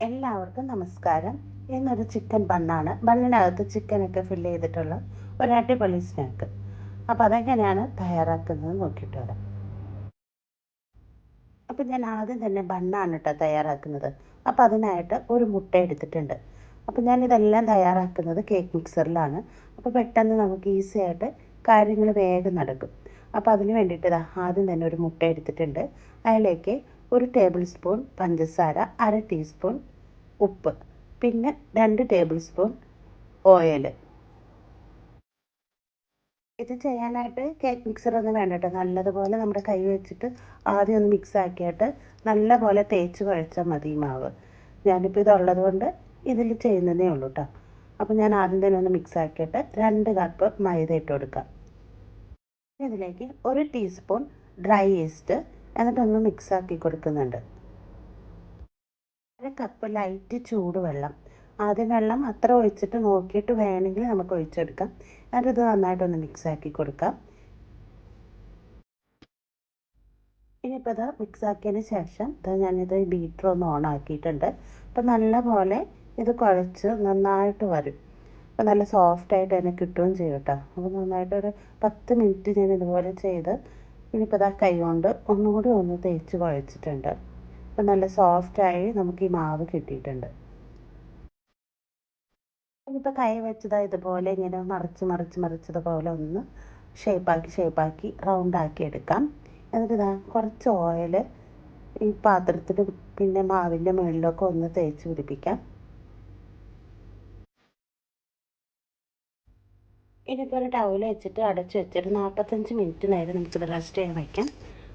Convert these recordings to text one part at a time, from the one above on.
എല്ലാവർക്കും നമസ്കാരം. ഇന്നൊരു ചിക്കൻ ബണ്ണാണ്. ബണ്ണിനകത്ത് ചിക്കനൊക്കെ ഫില്ല് ചെയ്തിട്ടുള്ള ഒരു അടിപൊളി സ്നാക്ക്. അപ്പോൾ അതെങ്ങനെയാണ് തയ്യാറാക്കുന്നത് നോക്കിയിട്ട് വരാം. അപ്പോൾ ഞാൻ ആദ്യം തന്നെ ബണ്ണാണ് കേട്ടോ തയ്യാറാക്കുന്നത്. അപ്പോൾ അതിനായിട്ട് ഒരു മുട്ട എടുത്തിട്ടുണ്ട്. അപ്പോൾ ഞാനിതെല്ലാം തയ്യാറാക്കുന്നത് കേക്ക് മിക്സറിലാണ്. അപ്പോൾ പെട്ടെന്ന് നമുക്ക് ഈസി ആയിട്ട് കാര്യങ്ങൾ വേഗം നടക്കും. അപ്പോൾ അതിന് വേണ്ടിയിട്ട് ആദ്യം തന്നെ ഒരു മുട്ട എടുത്തിട്ടുണ്ട്. അതിലേക്ക് ഒരു ടേബിൾ സ്പൂൺ പഞ്ചസാര, അര ടീസ്പൂൺ ഉപ്പ്, പിന്നെ 2 ടേബിൾ സ്പൂൺ ഓയിൽ. ഇത് ചെയ്യാനായിട്ട് കേക്ക് മിക്സറൊന്നും വേണ്ട കേട്ടോ. നല്ലതുപോലെ നമ്മുടെ കൈ വെച്ചിട്ട് ആദ്യം ഒന്ന് മിക്സ് ആക്കിയിട്ട് നല്ലപോലെ തേച്ച് കുഴച്ചാൽ മതി ഈ മാവ്. ഞാനിപ്പോൾ ഇതുള്ളത് കൊണ്ട് ഇതിൽ ചെയ്യുന്നതേ ഉള്ളൂ കേട്ടോ. അപ്പോൾ ഞാൻ ആദ്യം തന്നെ ഒന്ന് മിക്സ് ആക്കിയിട്ട് 2 കപ്പ് മൈദ ഇട്ട് കൊടുക്കാം. ഇതിലേക്ക് 1 ടീസ്പൂൺ ഡ്രൈ ഈസ്റ്റ് എന്നിട്ടൊന്ന് മിക്സ് ആക്കി കൊടുക്കുന്നുണ്ട്. 1 കപ്പ് ലൈറ്റ് ചൂടുവെള്ളം. ആദ്യം വെള്ളം അത്ര ഒഴിച്ചിട്ട് നോക്കിയിട്ട് വേണമെങ്കിൽ നമുക്ക് ഒഴിച്ചെടുക്കാം. എന്നിട്ട് നന്നായിട്ടൊന്ന് മിക്സ് ആക്കി കൊടുക്കാം. ഇനിയിപ്പോൾ ഇത് മിക്സ് ആക്കിയതിന് ശേഷം ഞാനിത് ബീറ്റർ ഒന്ന് ഓൺ ആക്കിയിട്ടുണ്ട്. അപ്പോൾ നല്ലപോലെ ഇത് കുഴച്ച് നന്നായിട്ട് വരും. അപ്പോൾ നല്ല സോഫ്റ്റായിട്ട് തന്നെ കിട്ടുകയും ചെയ്യും കേട്ടോ. അപ്പോൾ നന്നായിട്ടൊരു 10 മിനിറ്റ് ഞാൻ ഇതുപോലെ ചെയ്ത് ഇനിയിപ്പോൾ കൈ കൊണ്ട് ഒന്നുകൂടി ഒന്ന് തേച്ച് കുഴച്ചിട്ടുണ്ട്. അപ്പോൾ നല്ല സോഫ്റ്റായി നമുക്ക് ഈ മാവ് കിട്ടിയിട്ടുണ്ട്. ഇനിയിപ്പോൾ കൈ വെച്ചത് ഇതുപോലെ ഇങ്ങനെ മറിച്ചതുപോലെ ഒന്ന് ഷേപ്പാക്കി റൗണ്ടാക്കി എടുക്കാം. എന്നിട്ട് കുറച്ച് ഓയിൽ ഈ പാത്രത്തിൽ പിന്നെ മാവിൻ്റെ മുകളിലൊക്കെ ഒന്ന് തേച്ച് പിടിപ്പിക്കാം. ഇനിയിപ്പോൾ ഒരു ടവൽ വെച്ചിട്ട് അടച്ച് വെച്ചിട്ട് 45 മിനിറ്റ് നേരം നമുക്കിത് റെസ്റ്റ് ചെയ്യാൻ വയ്ക്കാം.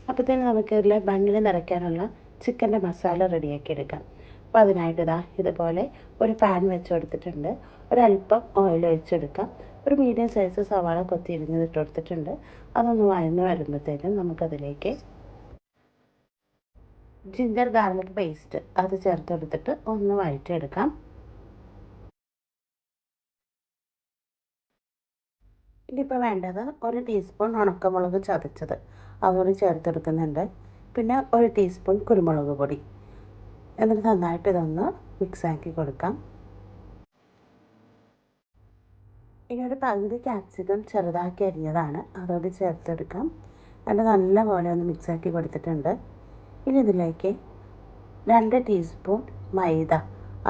അപ്പോഴത്തേനും നമുക്കിതിൽ ബണ്ണിൽ നിറയ്ക്കാനുള്ള ചിക്കൻ്റെ മസാല റെഡിയാക്കി എടുക്കാം. അപ്പോൾ അതിനായിട്ട് ഇതുപോലെ ഒരു പാൻ വെച്ച് കൊടുത്തിട്ടുണ്ട്. ഒരല്പം ഓയിൽ ഒഴിച്ചെടുക്കാം. ഒരു മീഡിയം സൈസ് സവാള കൊത്തി ഇട്ട് കൊടുത്തിട്ടുണ്ട്. അതൊന്ന് വഴന്ന് വരുമ്പോഴത്തേനും നമുക്കതിലേക്ക് ജിഞ്ചർ ഗാർലിക് പേസ്റ്റ് അത് ചേർത്തെടുത്തിട്ട് ഒന്ന് വഴറ്റിയെടുക്കാം. ഇനിയിപ്പോൾ വേണ്ടത് 1 ടീസ്പൂൺ ഉണക്കമുളക് ചതച്ചത് അതുകൂടി ചേർത്തെടുക്കുന്നുണ്ട്. പിന്നെ 1 ടീസ്പൂൺ കുരുമുളക് പൊടി. എന്നിട്ട് നന്നായിട്ട് ഇതൊന്ന് മിക്സാക്കി കൊടുക്കാം. ഇനി ഒരു പകുതി ക്യാപ്സിക്കം ചെറുതാക്കി അരിഞ്ഞതാണ് അതോട് ചേർത്തെടുക്കാം. എന്നിട്ട് നല്ലപോലെ ഒന്ന് മിക്സാക്കി കൊടുത്തിട്ടുണ്ട്. ഇനി ഇതിലേക്ക് 2 ടീസ്പൂൺ മൈദ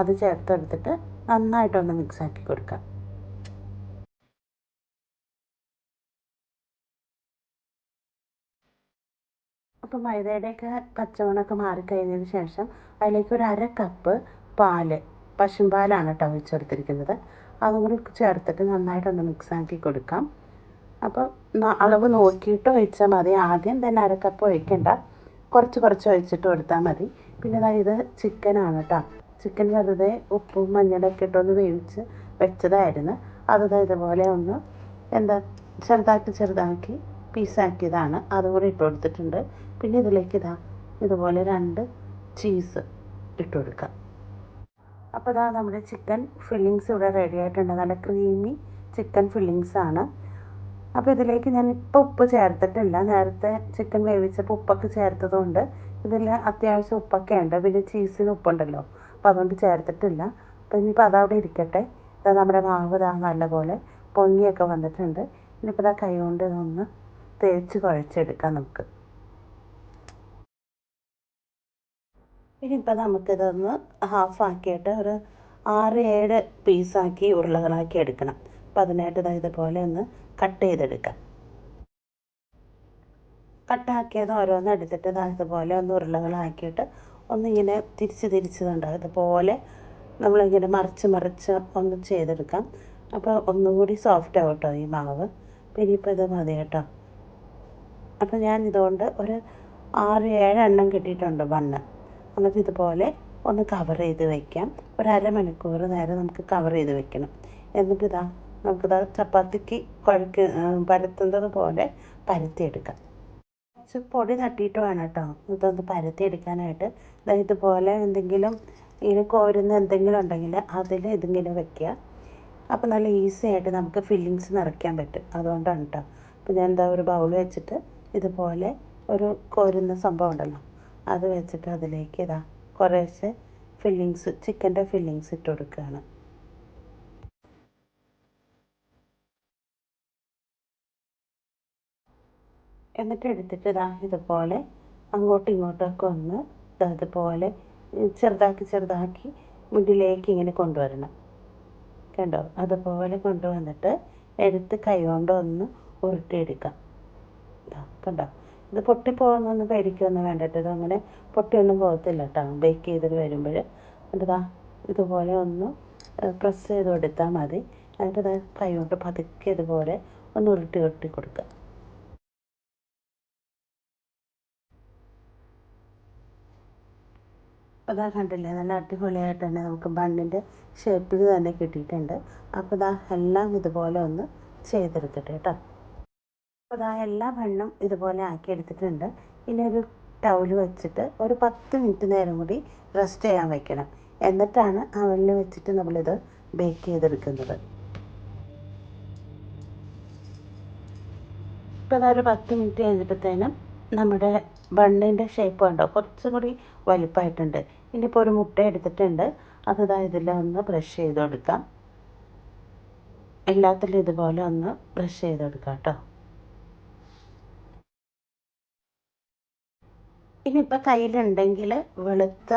അത് ചേർത്തെടുത്തിട്ട് നന്നായിട്ടൊന്ന് മിക്സാക്കി കൊടുക്കാം. അപ്പോൾ മൈദയുടെയൊക്കെ പച്ചമണമൊക്കെ മാറിക്കഴിഞ്ഞതിന് ശേഷം അതിലേക്ക് ഒരു 1/2 കപ്പ് പാല്, പശുമ്പാലാണ് കേട്ടോ ഒഴിച്ചെടുത്തിരിക്കുന്നത്. അതും കൂടി ചേർത്തിട്ട് നന്നായിട്ടൊന്ന് മിക്സാക്കി കൊടുക്കാം. അപ്പോൾ അളവ് നോക്കിയിട്ട് ഒഴിച്ചാൽ മതി. ആദ്യം തന്നെ 1/2 കപ്പ് ഒഴിക്കണ്ട, കുറച്ച് ഒഴിച്ചിട്ട് കൊടുത്താൽ മതി. പിന്നെ ഇത് ചിക്കനാണ് കേട്ടോ. ചിക്കൻ വെറുതെ ഉപ്പും മഞ്ഞളൊക്കെ ഇട്ടൊന്ന് വേവിച്ച് വെച്ചതായിരുന്നു. അത് ഇതുപോലെ ഒന്ന് ചെറുതാക്കി പീസാക്കിയതാണ്. അതുകൂടി ഇട്ട് കൊടുത്തിട്ടുണ്ട്. പിന്നെ ഇതിലേക്ക് ഇതുപോലെ 2 ചീസ് ഇട്ട് കൊടുക്കാം. അപ്പോൾ നമ്മുടെ ചിക്കൻ ഫില്ലിങ്സ് ഇവിടെ റെഡി ആയിട്ടുണ്ട്. നല്ല ക്രീമി ചിക്കൻ ഫില്ലിങ്സ് ആണ്. അപ്പോൾ ഇതിലേക്ക് ഞാൻ ഇപ്പോൾ ഉപ്പ് ചേർത്തിട്ടില്ല. നേരത്തെ ചിക്കൻ വേവിച്ചപ്പോൾ ഉപ്പൊക്കെ ചേർത്തതുകൊണ്ട് ഇതിൽ അത്യാവശ്യം ഉപ്പൊക്കെ ഉണ്ട്. പിന്നെ ചീസിന് ഉപ്പുണ്ടല്ലോ, അപ്പോൾ അതുകൊണ്ട് ചേർത്തിട്ടില്ല. അപ്പോൾ ഇനിയിപ്പോൾ അതവിടെ ഇരിക്കട്ടെ. നമ്മുടെ മാവ് നല്ലപോലെ പൊങ്ങിയൊക്കെ വന്നിട്ടുണ്ട്. ഇനിയിപ്പോൾ കൈ കൊണ്ട് ഇതൊന്ന് തേച്ച് കുഴച്ചെടുക്കാം നമുക്ക്. ഇനിയിപ്പോൾ നമുക്കിതൊന്ന് ഹാഫാക്കിയിട്ട് ഒരു 6-7 പീസാക്കി ഉരുളകളാക്കി എടുക്കണം. അപ്പോൾ അതിനായിട്ട് ഇതുപോലെ ഒന്ന് കട്ട് ചെയ്തെടുക്കാം. കട്ടാക്കിയത് ഓരോന്ന് എടുത്തിട്ട് ഇതുപോലെ ഒന്ന് ഉരുളകളാക്കിയിട്ട് ഒന്നിങ്ങനെ തിരിച്ചുണ്ടാകും. ഇതുപോലെ നമ്മളിങ്ങനെ മറിച്ച് ഒന്ന് ചെയ്തെടുക്കാം. അപ്പോൾ ഒന്നും കൂടി സോഫ്റ്റ് ആവും കേട്ടോ ഈ മാവ്. അപ്പോൾ ഇനിയിപ്പോൾ ഇത് മതി കേട്ടോ. അപ്പോൾ ഞാൻ ഇതുകൊണ്ട് ഒരു 6-7 എണ്ണം കിട്ടിയിട്ടുണ്ട് ബണ്ണ്. എന്നിട്ട് ഇതുപോലെ ഒന്ന് കവർ ചെയ്ത് വയ്ക്കാം. ഒരു അരമണിക്കൂർ നേരം നമുക്ക് കവർ ചെയ്ത് വെക്കണം. എന്നിട്ട് നമുക്കിത് ചപ്പാത്തിക്ക് പരത്തുന്നത് പോലെ പരത്തിയെടുക്കാം. കുറച്ച് പൊടി തട്ടിയിട്ട് വേണം കേട്ടോ ഇതൊന്ന് പരത്തിയെടുക്കാനായിട്ട്. ഇതുപോലെ എന്തെങ്കിലും ഇങ്ങനെ കോരുന്ന എന്തെങ്കിലും ഉണ്ടെങ്കിൽ അതിൽ ഇതിങ്ങനെ വെക്കുക. അപ്പോൾ നല്ല ഈസി ആയിട്ട് നമുക്ക് ഫില്ലിങ്സ് നിറയ്ക്കാൻ പറ്റും. അതുകൊണ്ടാണ് കേട്ടോ. അപ്പോൾ ഞാൻ ഒരു ബൗൾ വെച്ചിട്ട് ഇതുപോലെ ഒരു കോരുന്ന സംഭവം ഉണ്ടല്ലോ, അത് വെച്ചിട്ട് അതിലേക്ക് കുറേശ്ശെ ചിക്കൻ്റെ ഫില്ലിങ്സ് ഇട്ട് കൊടുക്കുകയാണ്. എന്നിട്ട് എടുത്തിട്ട് ഇതുപോലെ അങ്ങോട്ടും ഇങ്ങോട്ടൊക്കെ ഒന്ന് ഇതുപോലെ ചെറുതാക്കി മുന്നിലേക്ക് ഇങ്ങനെ കൊണ്ടുവരണം. കണ്ടോ? അതുപോലെ കൊണ്ടുവന്നിട്ട് എടുത്ത് കൈ കൊണ്ട് ഒന്ന് ഉരുട്ടിയെടുക്കാം. കണ്ടോ? ഇത് പൊട്ടിപ്പോകുന്നൊന്നും പേടിക്കൊന്നും വേണ്ട കേട്ടോ. ഇതങ്ങനെ പൊട്ടിയൊന്നും പോകത്തില്ല കേട്ടോ ബേക്ക് ചെയ്തിട്ട് വരുമ്പോൾ. എന്നിട്ട് ഇതുപോലെ ഒന്ന് പ്രസ് ചെയ്ത് കൊടുത്താൽ മതി. എന്നിട്ട് കൈ കൊണ്ട് പതുക്കെ ഇതുപോലെ ഒന്ന് ഉരുട്ടി കൊടുക്കുക. കണ്ടില്ലേ, നല്ല അടിപൊളിയായിട്ട് തന്നെ നമുക്ക് ബണ്ണിൻ്റെ ഷേപ്പിൽ തന്നെ കിട്ടിയിട്ടുണ്ട്. അപ്പോൾ എല്ലാം ഇതുപോലെ ഒന്ന് ചെയ്തെടുക്കട്ടെ കേട്ടോ. അപ്പോൾ എല്ലാ ബണ്ണും ഇതുപോലെ ആക്കിയെടുത്തിട്ടുണ്ട്. ഇനി ഒരു ടവൽ വെച്ചിട്ട് ഒരു 10 മിനിറ്റ് നേരം കൂടി റെസ്റ്റ് ചെയ്യാൻ വെക്കണം. എന്നിട്ടാണ് അവനിൽ വെച്ചിട്ട് നമ്മളിത് ബേക്ക് ചെയ്തെടുക്കുന്നത്. ഇപ്പോൾ ഒരു 10 മിനിറ്റ് കഴിഞ്ഞപ്പോഴത്തേനും നമ്മുടെ ബണ്ണിൻ്റെ ഷേപ്പ് കണ്ടോ, കുറച്ചും കൂടി വലിപ്പമായിട്ടുണ്ട്. ഇനിയിപ്പോൾ ഒരു മുട്ട എടുത്തിട്ടുണ്ട്. അത് ഇതിലൊന്ന് ബ്രഷ് ചെയ്ത് കൊടുക്കാം. എല്ലാത്തിലും ഇതുപോലെ ഒന്ന് ബ്രഷ് ചെയ്ത് കൊടുക്കാം കേട്ടോ. ഇനിയിപ്പോൾ കയ്യിലുണ്ടെങ്കിൽ വെളുത്ത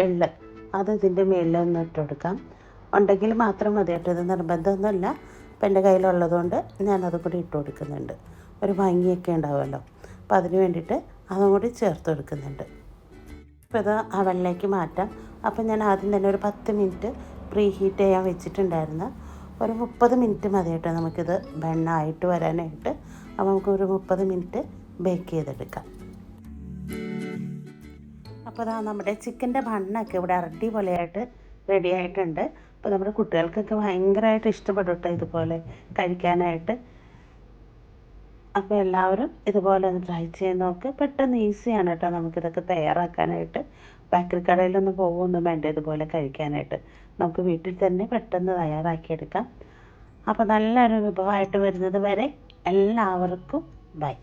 എള്ള് അത് ഇതിൻ്റെ മുകളിലൊന്ന് ഇട്ട് കൊടുക്കാം. ഉണ്ടെങ്കിൽ മാത്രം മതി കേട്ടോ, ഇത് നിർബന്ധമൊന്നുമില്ല. ഇപ്പം എൻ്റെ കയ്യിലുള്ളതുകൊണ്ട് ഞാനത് കൂടി ഇട്ട് കൊടുക്കുന്നുണ്ട്. ഒരു ഭംഗിയൊക്കെ ഉണ്ടാവുമല്ലോ, അപ്പോൾ അതിന് വേണ്ടിയിട്ട് അതും കൂടി ചേർത്ത് കൊടുക്കുന്നുണ്ട്. ഇപ്പോൾ ഇത് അവനിലേക്ക് മാറ്റാം. അപ്പം ഞാൻ ആദ്യം തന്നെ ഒരു 10 മിനിറ്റ് പ്രീ ഹീറ്റ് ചെയ്യാൻ വെച്ചിട്ടുണ്ടായിരുന്നു. ഒരു 30 മിനിറ്റ് മതി കേട്ടോ നമുക്കിത് ബണ്ണായിട്ട് വരാനായിട്ട്. അപ്പോൾ നമുക്കൊരു 30 മിനിറ്റ് ബേക്ക് ചെയ്തെടുക്കാം. അപ്പോൾ നമ്മുടെ ചിക്കൻ്റെ ബണ്ണൊക്കെ ഇവിടെ അടിപൊളിയായിട്ട് റെഡി ആയിട്ടുണ്ട്. അപ്പോൾ നമ്മുടെ കുട്ടികൾക്കൊക്കെ ഭയങ്കരമായിട്ട് ഇഷ്ടപ്പെടും കേട്ടോ ഇതുപോലെ കഴിക്കാനായിട്ട്. അപ്പോൾ എല്ലാവരും ഇതുപോലെ ഒന്ന് ട്രൈ ചെയ്ത് നോക്ക്. പെട്ടെന്ന് ഈസിയാണ് കേട്ടോ നമുക്കിതൊക്കെ തയ്യാറാക്കാനായിട്ട്. ബേക്കറി കടയിലൊന്നും പോകുമൊന്നും വേണ്ട ഇതുപോലെ കഴിക്കാനായിട്ട്. നമുക്ക് വീട്ടിൽ തന്നെ പെട്ടെന്ന് തയ്യാറാക്കിയെടുക്കാം. അപ്പോൾ നല്ലൊരു വിഭവമായിട്ട് വരുന്നത് വരെ എല്ലാവർക്കും ബൈ.